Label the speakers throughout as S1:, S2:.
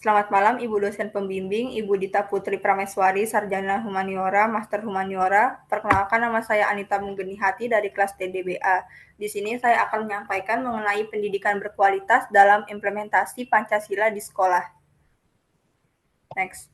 S1: Selamat malam Ibu dosen pembimbing, Ibu Dita Putri Prameswari, Sarjana Humaniora, Master Humaniora. Perkenalkan nama saya Anita Munggenihati dari kelas TDBA. Di sini saya akan menyampaikan mengenai pendidikan berkualitas dalam implementasi Pancasila di sekolah. Next.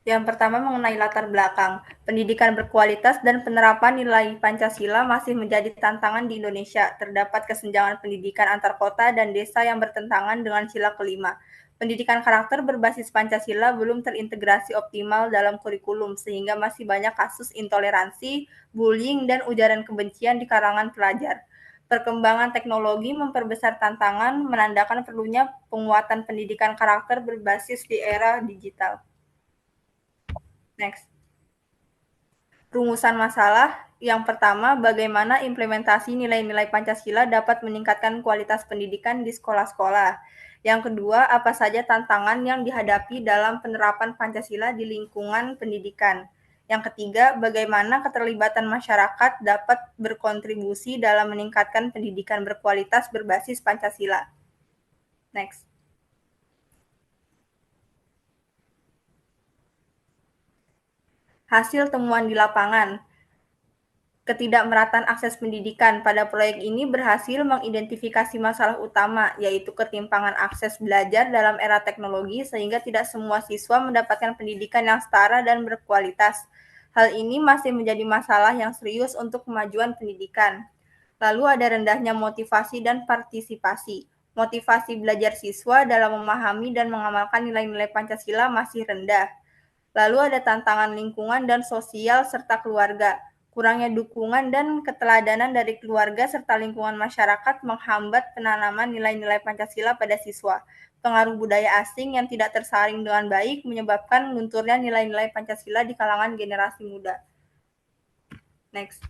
S1: Yang pertama mengenai latar belakang. Pendidikan berkualitas dan penerapan nilai Pancasila masih menjadi tantangan di Indonesia. Terdapat kesenjangan pendidikan antar kota dan desa yang bertentangan dengan sila kelima. Pendidikan karakter berbasis Pancasila belum terintegrasi optimal dalam kurikulum, sehingga masih banyak kasus intoleransi, bullying, dan ujaran kebencian di kalangan pelajar. Perkembangan teknologi memperbesar tantangan, menandakan perlunya penguatan pendidikan karakter berbasis di era digital. Next. Rumusan masalah yang pertama, bagaimana implementasi nilai-nilai Pancasila dapat meningkatkan kualitas pendidikan di sekolah-sekolah. Yang kedua, apa saja tantangan yang dihadapi dalam penerapan Pancasila di lingkungan pendidikan. Yang ketiga, bagaimana keterlibatan masyarakat dapat berkontribusi dalam meningkatkan pendidikan berkualitas berbasis Pancasila. Next. Hasil temuan di lapangan. Ketidakmerataan akses pendidikan pada proyek ini berhasil mengidentifikasi masalah utama, yaitu ketimpangan akses belajar dalam era teknologi sehingga tidak semua siswa mendapatkan pendidikan yang setara dan berkualitas. Hal ini masih menjadi masalah yang serius untuk kemajuan pendidikan. Lalu ada rendahnya motivasi dan partisipasi. Motivasi belajar siswa dalam memahami dan mengamalkan nilai-nilai Pancasila masih rendah. Lalu ada tantangan lingkungan dan sosial serta keluarga. Kurangnya dukungan dan keteladanan dari keluarga serta lingkungan masyarakat menghambat penanaman nilai-nilai Pancasila pada siswa. Pengaruh budaya asing yang tidak tersaring dengan baik menyebabkan lunturnya nilai-nilai Pancasila di kalangan generasi muda. Next.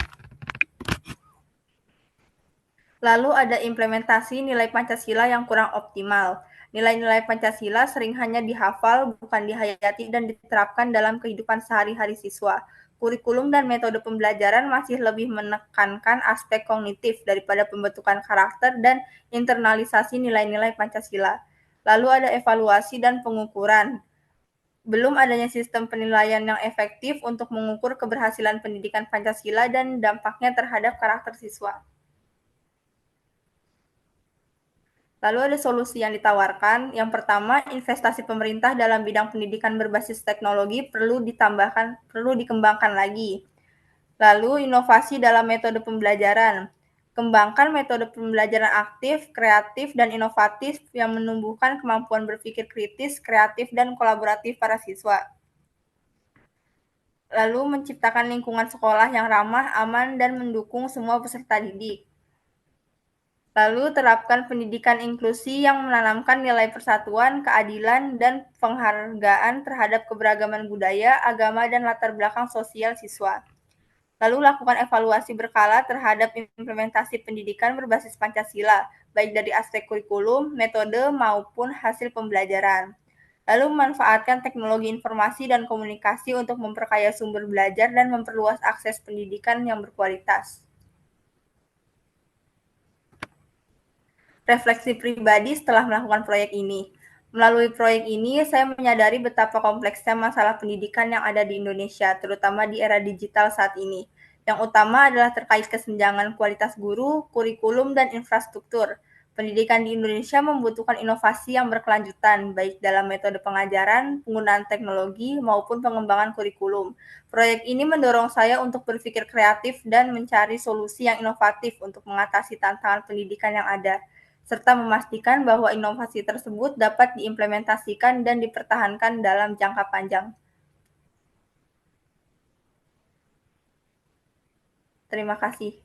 S1: Lalu ada implementasi nilai Pancasila yang kurang optimal. Nilai-nilai Pancasila sering hanya dihafal, bukan dihayati dan diterapkan dalam kehidupan sehari-hari siswa. Kurikulum dan metode pembelajaran masih lebih menekankan aspek kognitif daripada pembentukan karakter dan internalisasi nilai-nilai Pancasila. Lalu ada evaluasi dan pengukuran. Belum adanya sistem penilaian yang efektif untuk mengukur keberhasilan pendidikan Pancasila dan dampaknya terhadap karakter siswa. Lalu ada solusi yang ditawarkan. Yang pertama, investasi pemerintah dalam bidang pendidikan berbasis teknologi perlu dikembangkan lagi. Lalu inovasi dalam metode pembelajaran. Kembangkan metode pembelajaran aktif, kreatif, dan inovatif yang menumbuhkan kemampuan berpikir kritis, kreatif, dan kolaboratif para siswa. Lalu menciptakan lingkungan sekolah yang ramah, aman, dan mendukung semua peserta didik. Lalu terapkan pendidikan inklusi yang menanamkan nilai persatuan, keadilan, dan penghargaan terhadap keberagaman budaya, agama, dan latar belakang sosial siswa. Lalu lakukan evaluasi berkala terhadap implementasi pendidikan berbasis Pancasila, baik dari aspek kurikulum, metode, maupun hasil pembelajaran. Lalu memanfaatkan teknologi informasi dan komunikasi untuk memperkaya sumber belajar dan memperluas akses pendidikan yang berkualitas. Refleksi pribadi setelah melakukan proyek ini. Melalui proyek ini, saya menyadari betapa kompleksnya masalah pendidikan yang ada di Indonesia, terutama di era digital saat ini. Yang utama adalah terkait kesenjangan kualitas guru, kurikulum, dan infrastruktur. Pendidikan di Indonesia membutuhkan inovasi yang berkelanjutan, baik dalam metode pengajaran, penggunaan teknologi, maupun pengembangan kurikulum. Proyek ini mendorong saya untuk berpikir kreatif dan mencari solusi yang inovatif untuk mengatasi tantangan pendidikan yang ada, serta memastikan bahwa inovasi tersebut dapat diimplementasikan dan dipertahankan dalam jangka panjang. Terima kasih.